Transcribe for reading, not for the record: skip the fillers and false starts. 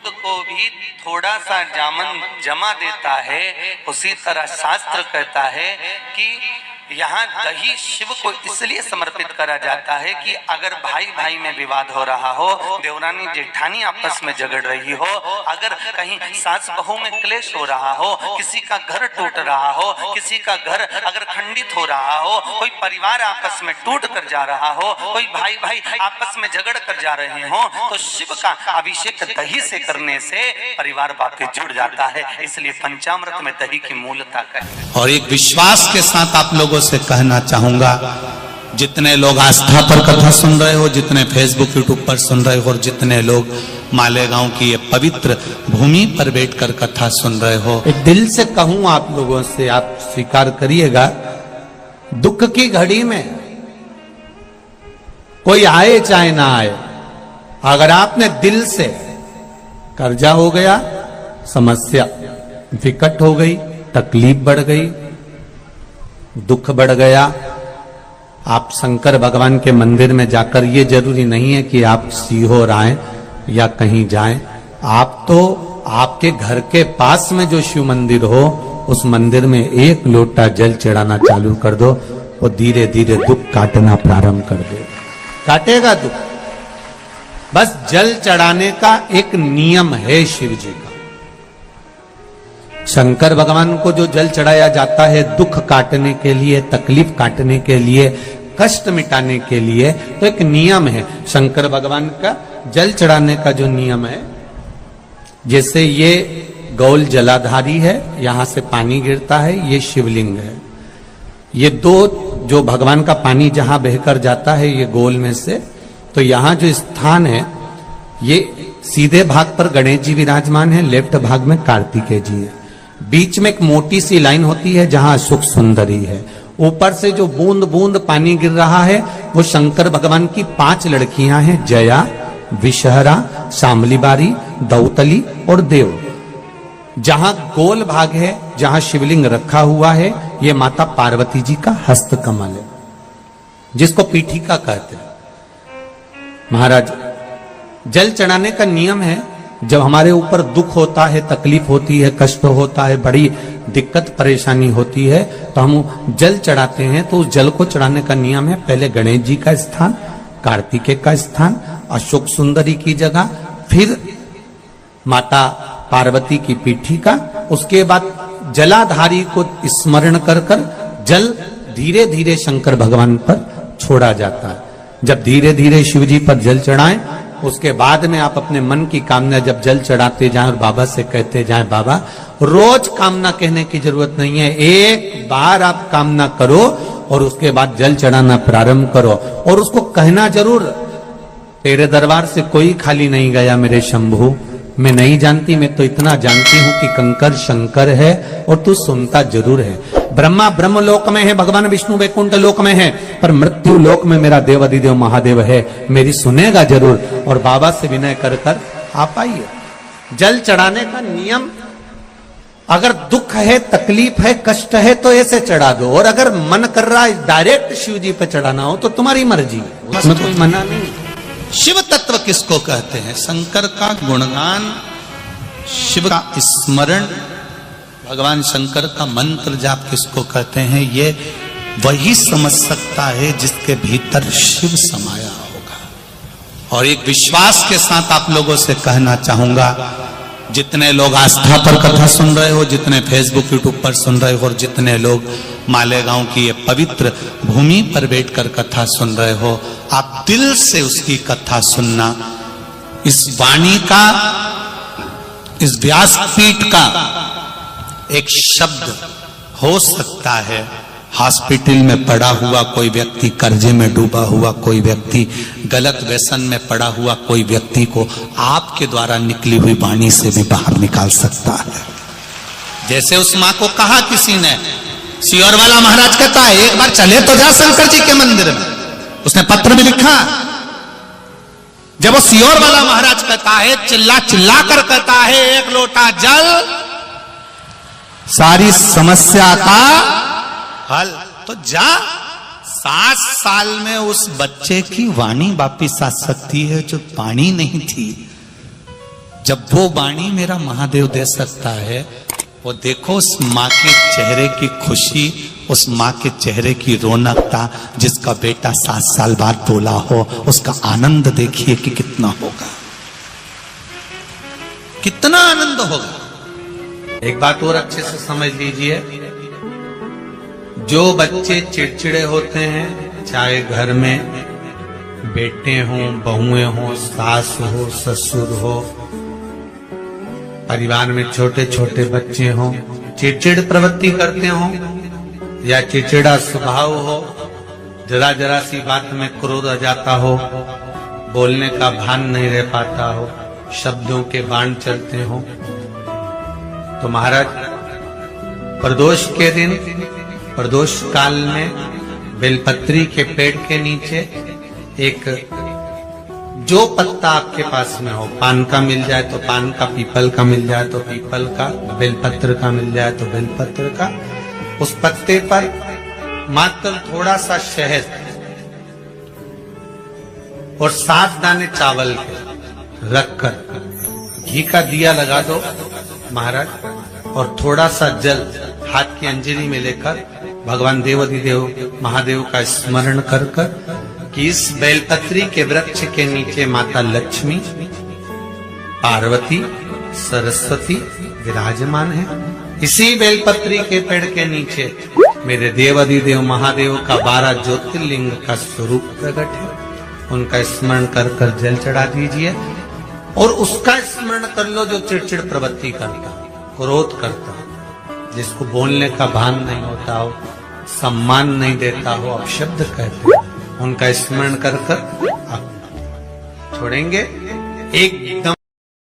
दूध को भी थोड़ा सा जामन जमा देता है, उसी तरह शास्त्र कहता है कि यहाँ दही शिव को इसलिए समर्पित करा जाता है कि अगर भाई भाई में विवाद हो रहा हो, देवरानी जेठानी आपस में झगड़ रही हो, अगर कहीं सास बहू में क्लेश हो रहा हो, किसी का घर टूट रहा हो, किसी का घर अगर खंडित हो रहा हो, कोई परिवार आपस में टूट कर जा रहा हो, कोई भाई भाई आपस में झगड़ कर जा रहे हो, तो शिव का अभिषेक दही से करने से परिवार वापस जुड़ जाता है। इसलिए पंचामृत में दही की मूलता है। और एक विश्वास के साथ आप लोगों से कहना चाहूंगा, जितने लोग आस्था पर कथा सुन रहे हो, जितने फेसबुक यूट्यूब पर सुन रहे हो, और जितने लोग मालेगांव की ये पवित्र भूमि पर बैठकर कथा सुन रहे हो, एक दिल से कहूं आप लोगों से, आप स्वीकार करिएगा, दुख की घड़ी में कोई आए चाहे ना आए, अगर आपने दिल से, कर्जा हो गया, समस्या विकट हो गई, तकलीफ बढ़ गई, दुख बढ़ गया, आप शंकर भगवान के मंदिर में जाकर, ये जरूरी नहीं है कि आप सीहोर आए या कहीं जाएं, आप तो आपके घर के पास में जो शिव मंदिर हो, उस मंदिर में एक लोटा जल चढ़ाना चालू कर दो, वो धीरे धीरे दुख काटना प्रारंभ कर दे, काटेगा दुख। बस जल चढ़ाने का एक नियम है शिव जी का। शंकर भगवान को जो जल चढ़ाया जाता है दुख काटने के लिए, तकलीफ काटने के लिए, कष्ट मिटाने के लिए, तो एक नियम है शंकर भगवान का जल चढ़ाने का जो नियम है। जैसे ये गौल जलाधारी है, यहां से पानी गिरता है, ये शिवलिंग है। ये दो जो भगवान का पानी जहां बहकर जाता है ये गोल में से, तो यहां जो स्थान है, ये सीधे भाग पर गणेश जी विराजमान है, लेफ्ट भाग में कार्तिकेय जी है, बीच में एक मोटी सी लाइन होती है जहां सुख सुंदरी है, ऊपर से जो बूंद बूंद पानी गिर रहा है वो शंकर भगवान की 5 लड़कियां हैं, जया, विषहरा, शामलीबारी, दौतली और देव। जहां गोल भाग है, जहां शिवलिंग रखा हुआ है, ये माता पार्वती जी का हस्त कमल है, जिसको पीठिका कहते हैं। महाराज, जल चढ़ाने का नियम है, जब हमारे ऊपर दुख होता है, तकलीफ होती है, कष्ट होता है, बड़ी दिक्कत परेशानी होती है, तो हम जल चढ़ाते हैं। तो उस जल को चढ़ाने का नियम है, पहले गणेश जी का स्थान, कार्तिकेय का स्थान, अशोक सुंदरी की जगह, फिर माता पार्वती की पीठिका, उसके बाद जलाधारी को स्मरण कर कर जल धीरे धीरे शंकर भगवान पर छोड़ा जाता है। जब धीरे धीरे शिव जी पर जल चढ़ाएं, उसके बाद में आप अपने मन की कामना जब जल चढ़ाते जाएं और बाबा से कहते जाएं, बाबा, रोज कामना कहने की जरूरत नहीं है, एक बार आप कामना करो और उसके बाद जल चढ़ाना प्रारंभ करो, और उसको कहना जरूर, तेरे दरबार से कोई खाली नहीं गया मेरे शंभू, मैं नहीं जानती, मैं तो इतना जानती हूं कि कंकर शंकर है और तू सुनता जरूर है। ब्रह्मा ब्रह्म लोक में है, भगवान विष्णु वैकुंठ लोक में है, पर मृत्यु लोक में मेरा देव अधिदेव महादेव है, मेरी सुनेगा जरूर। और बाबा से विनय कर कर आप आइए। जल चढ़ाने का नियम, अगर दुख है, तकलीफ है, कष्ट है, तो ऐसे चढ़ा दो, और अगर मन कर रहा है डायरेक्ट शिव जी पे चढ़ाना हो तो तुम्हारी मर्जी है, उसमें कोई मना नहीं। शिव तत्व किसको कहते हैं? शंकर का गुणगान, शिव का स्मरण, भगवान शंकर का मंत्र जाप किसको कहते हैं? ये वही समझ सकता है जिसके भीतर शिव समाया होगा। और एक विश्वास के साथ आप लोगों से कहना चाहूंगा, जितने लोग आस्था पर कथा सुन रहे हो, जितने फेसबुक यूट्यूब पर सुन रहे हो, और जितने लोग मालेगांव की ये पवित्र भूमि पर बैठकर कथा सुन रहे हो, आप दिल से उसकी कथा सुनना। इस वाणी का, इस व्यासपीठ का एक शब्द हो सकता है, हॉस्पिटल में पड़ा हुआ कोई व्यक्ति, कर्जे में डूबा हुआ कोई व्यक्ति, गलत व्यसन में पड़ा हुआ कोई व्यक्ति को आपके द्वारा निकली हुई वाणी से भी बाहर निकाल सकता है। जैसे उस मां को कहा किसी ने, सीहोर वाला महाराज कहता है, एक बार चले तो जा शंकर जी के मंदिर में, उसने पत्र भी लिखा। जब वो सीहोर वाला महाराज कहता है, चिल्ला चिल्ला कर कहता है, एक लोटा जल सारी समस्या का हल, तो जा। 7 साल में उस बच्चे की वाणी वापिस आ सकती है जो वाणी नहीं थी। जब वो वाणी मेरा महादेव दे सकता है, वो देखो उस माँ के चेहरे की खुशी, उस माँ के चेहरे की रौनकता, जिसका बेटा 7 साल बाद बोला हो, उसका आनंद देखिए कि कितना होगा, कितना आनंद होगा। एक बात और अच्छे से समझ लीजिए, जो बच्चे चिड़चिड़े होते हैं, चाहे घर में बेटे हों, बहुएं हों, सास हो, ससुर हो, परिवार में छोटे छोटे बच्चे हों, चिड़चिड़ प्रवृत्ति करते हों या चिड़चिड़ा स्वभाव हो, जरा जरा सी बात में क्रोध आ जाता हो, बोलने का भान नहीं रह पाता हो, शब्दों के बाण चलते हो, तो महाराज प्रदोष के दिन, प्रदोष काल में बेलपत्री के पेड़ के नीचे एक जो पत्ता आपके पास में हो, पान का मिल जाए तो पान का, पीपल का मिल जाए तो पीपल का, बेलपत्र का मिल जाए तो बेलपत्र का, उस पत्ते पर मात्र थोड़ा सा शहद और 7 दाने चावल के रखकर घी का दिया लगा दो महाराज, और थोड़ा सा जल हाथ की अंजलि में लेकर भगवान देवाधिदेव महादेव का स्मरण कर कर कि इस बेलपत्री के वृक्ष के नीचे माता लक्ष्मी, पार्वती, सरस्वती विराजमान है। इसी बेलपत्री के पेड़ के नीचे मेरे देवाधिदेव महादेव का 12 ज्योतिर्लिंग का स्वरूप प्रकट है। उनका स्मरण कर कर जल चढ़ा दीजिए और उसका स्मरण कर लो जो चिड़चिड़ प्रवृत्ति करता, क्रोध करता, जिसको बोलने का भान नहीं होता हो, सम्मान नहीं देता हो, अपशब्द कहते हो, उनका स्मरण कर कर आप छोड़ेंगे एकदम।